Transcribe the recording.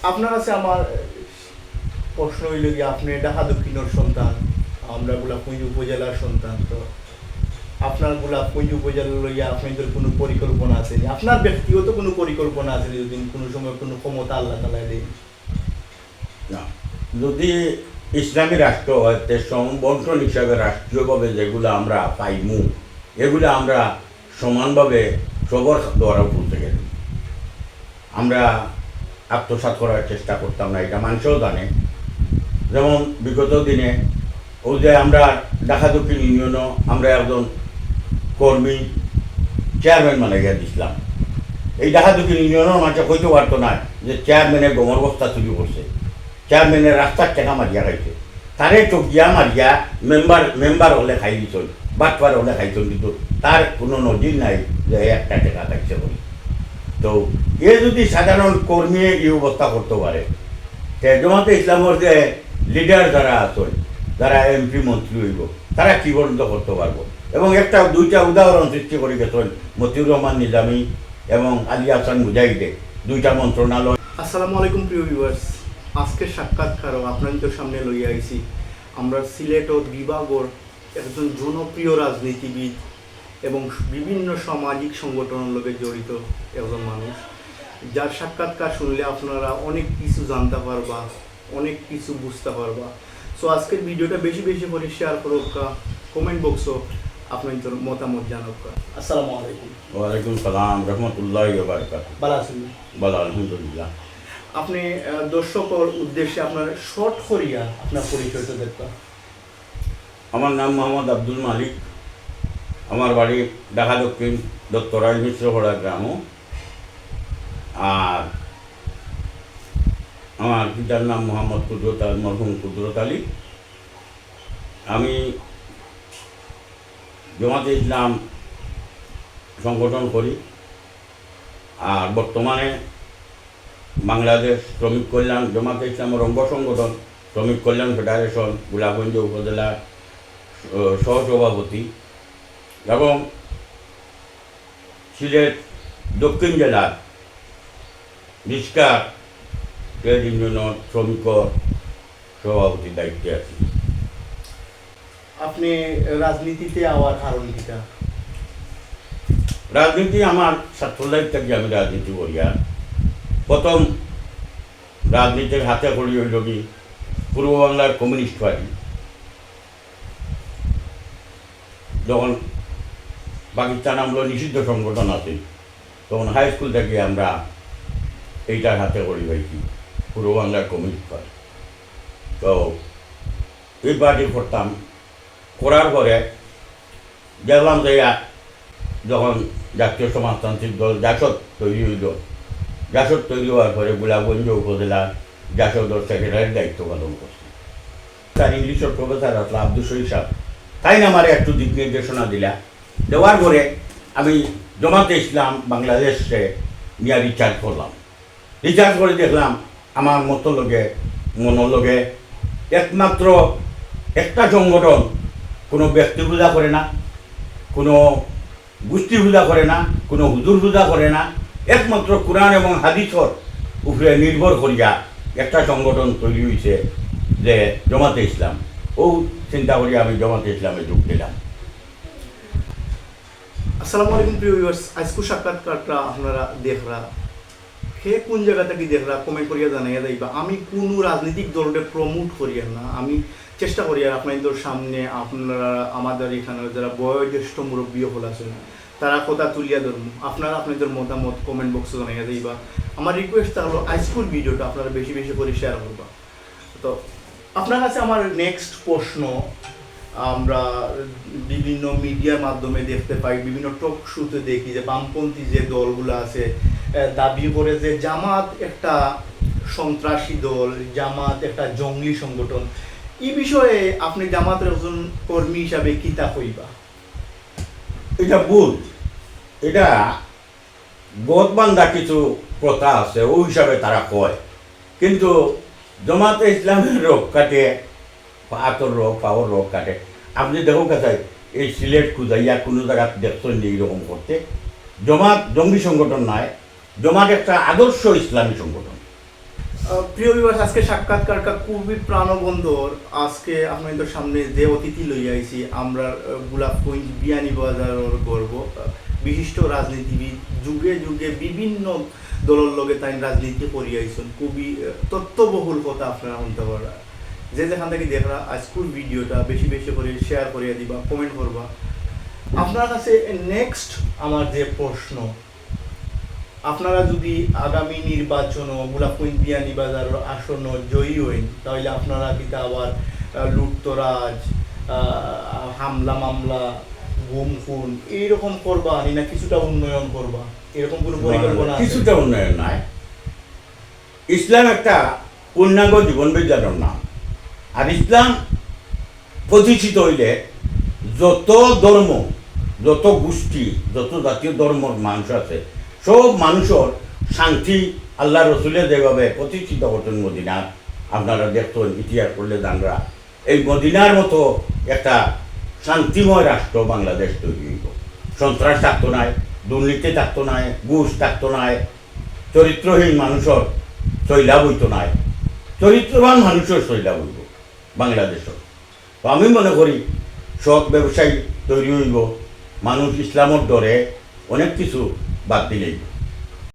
আপনার কাছে আমার প্রশ্ন হইল কি, আপনি ঢাকা দক্ষিণের সন্তান, আমরা গোলাপগঞ্জ উপজেলার সন্তান। তো আপনার গোলাপগঞ্জ উপজেলা লইয়া আপনাদের কোনো পরিকল্পনা আছে নি? আপনার ব্যক্তিগত কোনো পরিকল্পনা আছে নি, যদি কোনো সময় কোনো ক্ষমতা আল্লাহ তালা দেয়? না, যদি ইসলামী রাষ্ট্র হয় তে বন্টন হিসাবে রাষ্ট্রীয়ভাবে যেগুলো আমরা পাইমু এগুলো আমরা সমানভাবে সবর দ্বারা তুলতে গেলে আমরা আত্মসাৎ করার চেষ্টা করতাম না, এটা মানুষও জানে। যেমন বিগত দিনে ওই যে আমরা ঢাকা দক্ষিণ ইউনিয়নও আমরা একজন কর্মী চেয়ারম্যান মানে গিয়ে দিছিলাম। এই ঢাকা দক্ষিণ ইউনিয়নের মাঝে হইতে পারতো না যে চেয়ারম্যানের গোমর বস্তা চুরি করছে, চেয়ারম্যানের রাস্তার টাকা মারিয়া খাইছে, তারে চকিয়া মারিয়া মেম্বার হলে খাই দিছল, বাটপার হলে খাইছল, কিন্তু তার কোনো নজির নাই যে একটা টাকা খাইছে বলে। তো এ যদি সাধারণ কর্মী এই অবস্থা করতে পারে, জামাতে ইসলামের যে লিডার যারা আছেন, যারা এমপি মন্ত্রী হইব, তারা কি পর্যন্ত করতে পারবো। এবং একটা দুইটা উদাহরণ সৃষ্টি করে গেছেন মতিউর রহমান নিজামী এবং আলী হাসান মুজাহিদে, দুইটা মন্ত্রণালয়। আসসালামু আলাইকুম প্রিয় ভিউয়ার্স, আজকের সাক্ষাৎকারও আপনাদের সামনে লইয়া আইছি। আমরা সিলেট ও বিভাগের একজন জনপ্রিয় রাজনীতিবিদ এবং বিভিন্ন সামাজিক সংগঠনের লগে জড়িত একজন মানুষ, যার সাক্ষাৎকার শুনলে আপনারা অনেক কিছু জানতে পারবা, অনেক কিছু বুঝতে পারবা। সো আজকের ভিডিওটা বেশি বেশি করে শেয়ার করুক, কমেন্ট বক্সও আপনাদের মতামত জানাক। আসসালামু আলাইকুম। ওয়ালাইকুম সালাম রহমতুল্লাহ বারাকাতুহু। ভালো আছেন? ভালো, আলহামদুলিল্লাহ। আপনি দর্শকের উদ্দেশ্যে আপনার শর্ট করিয়া আপনার পরিচয়টা দেখবা। আমার নাম মোহাম্মদ আব্দুল মালিক, আমার বাড়ি ঢাকা দক্ষিণ দত্তরাজ মিশ্রপাড়া গ্রাম, আর আমার পিতার নাম মোহাম্মদ কুদরত আলী, মরহুম কুদরত আলী। আমি জামাতে ইসলাম সংগঠন করি, আর বর্তমানে বাংলাদেশ শ্রমিক কল্যাণ জামাতে ইসলামের অঙ্গ সংগঠন শ্রমিক কল্যাণ ফেডারেশন গোলাপগঞ্জ উপজেলার সহসভাপতি এবং সিলেট দক্ষিণ জেলার রিক্সা ট্রেড ইউনিয়নের শ্রমিক সভাপতির দায়িত্বে আছি। আপনি রাজনীতিতে আওয়ার কারণ কিটা? রাজনীতি আমার ছাত্রলাইফ থেকে আমি রাজনীতি করি। আর প্রথম রাজনীতির হাতে করি হইল কি পূর্ব বাংলার কমিউনিস্ট পার্টি। যখন পাকিস্তান আমলো নিষিদ্ধ সংগঠন আছে, তখন হাই স্কুল থেকে আমরা এইটার হাতে করি হয়েছি পূর্ব বাংলার কমিউনিস্ট পার্টি। তো এই পার্টি করতাম, করার পরে দেখলাম যে যখন জাতীয় সমাজতান্ত্রিক দল জাসদ তৈরি হইল, জাসদ তৈরি হওয়ার পরে গোলাপগঞ্জ উপজেলার জাসদর সেক্রেটারির দায়িত্ব পালন করছি। তার ইংলিশের প্রফেসর আসলে আব্দুল শহীদ সাহেব, তাই না আমার একটু দিক নির্দেশনা দেওয়ার পরে আমি জামাতে ইসলাম বাংলাদেশে নিয়ে রিচার্জ করলাম। রিচার্জ করে দেখলাম আমার মনোলগে একমাত্র একটা সংগঠন কোনো ব্যক্তি পূজা করে না, কোনো গোষ্ঠী পূজা করে না, কোনো হুজুর পূজা করে না, একমাত্র কোরআন এবং হাদিসের উপরে নির্ভর করিয়া একটা সংগঠন তৈরি হয়েছে যে জামাতে ইসলাম। ও চিন্তা করি আমি জামাতে ইসলামে যোগ দিলাম। আসসালামু আলাইকুম প্রিয় ভিউয়ার্স, আজকের সাক্ষাৎকারটা আপনারা দেখরা, কে কোন জায়গা থেকে দেখরা কমেন্ট করিয়া জানাইয়া যাইবা। আমি কোনো রাজনৈতিক দলকে প্রমোট করিয়া না, আমি চেষ্টা করি আর আপনাদের সামনে আপনারা আমাদের এখানে যারা বয়োজ্যেষ্ঠ মুরব্বী হল আছেন তারা কথা তুলিয়া ধরুন, আপনারা আপনাদের মতামত কমেন্ট বক্সে জানাইয়া যাইবা। আমার রিকোয়েস্ট থাকলো আজকের ভিডিওটা আপনারা বেশি বেশি করে শেয়ার করবা। তো আপনার কাছে আমার নেক্সট প্রশ্ন, আমরা বিভিন্ন মিডিয়ার মাধ্যমে দেখতে পাই, বিভিন্ন টক শোতে দেখি যে বামপন্থী যে দলগুলো আছে দাবি করে যে জামাত একটা সন্ত্রাসী দল, জামাত একটা জঙ্গলি সংগঠন। এই বিষয়ে আপনি জামাতের একজন কর্মী হিসাবে কি তা কইবা? এটা ভুল। এটা গদবান্ধা কিছু প্রথা আছে, ওই হিসাবে তারা কয়, কিন্তু জামাতে ইসলামের রোগ কাটে, হাতর রোগ পাওয়ার রোগ কাটে। আপনি দেখো কাছে এই সিলেট খুঁজাইয়া কোনো জায়গা দেখছেন যে এইরকম করতে। জামাত জঙ্গি সংগঠন নয়, জামাত একটা আদর্শ ইসলামী সংগঠন। প্রিয় ভিউয়ার্স, আজকে সাক্ষাৎকারটা খুবই প্রাণবন্তর। আজকে আপনাদের সামনে যে অতিথি লই আইছি আমরা গোলাপগঞ্জ বিয়ানীবাজারের গর্ব বিশিষ্ট রাজনীতিবিদ, যুগে যুগে বিভিন্ন দলের লগে তাই রাজনীতি করি আইছেন। খুবই তথ্যবহুল কথা আপনারা শুনতে পারা। যে যেখান থেকে দেখরা আজকের ভিডিওটা বেশি বেশি করে শেয়ার করিয়া দিবা, কমেন্ট করবা। আপনার কাছে নেক্সট আমার যে প্রশ্ন, আপনারা যদি আগামী নির্বাচন গোলাপগঞ্জ বিয়ানীবাজার আসন্ন জয়ী হইন, তাহলে আপনারা কিন্তু আবার লুটতরাজ, হামলা মামলা, গুম খুন এইরকম করবা না কিছুটা উন্নয়ন করবা, এরকম কোনো পরিকল্পনা আছে? কিছুটা উন্নয়ন নাই। ইসলাম একটা পূর্ণাঙ্গ জীবন বিজ্ঞানের নাম। আর ইসলাম প্রতিষ্ঠিত হইলে যত ধর্ম, যত গোষ্ঠী, যত জাতীয় ধর্মর মানুষ আছে, সব মানুষের শান্তি আল্লাহ রসুলে যেভাবে প্রতিষ্ঠিত করতেন মদিনা, আপনারা দেখতেন ইতিহাস করলে জানরা এই মদিনার মতো একটা শান্তিময় রাষ্ট্র বাংলাদেশ তৈরি হইব। সন্ত্রাস থাকতো নাই, দুর্নীতি থাকতো নাই, ঘুষ থাকতো নাই, চরিত্রহীন মানুষের শৈলাভ হইতো নাই, চরিত্রবান মানুষের শৈলাভ হইব বাংলাদেশের। তো আমি মনে করি সৎ ব্যবসায়ী তৈরি হইব, মানুষ ইসলামের ডরে অনেক কিছু বাদ দিলেই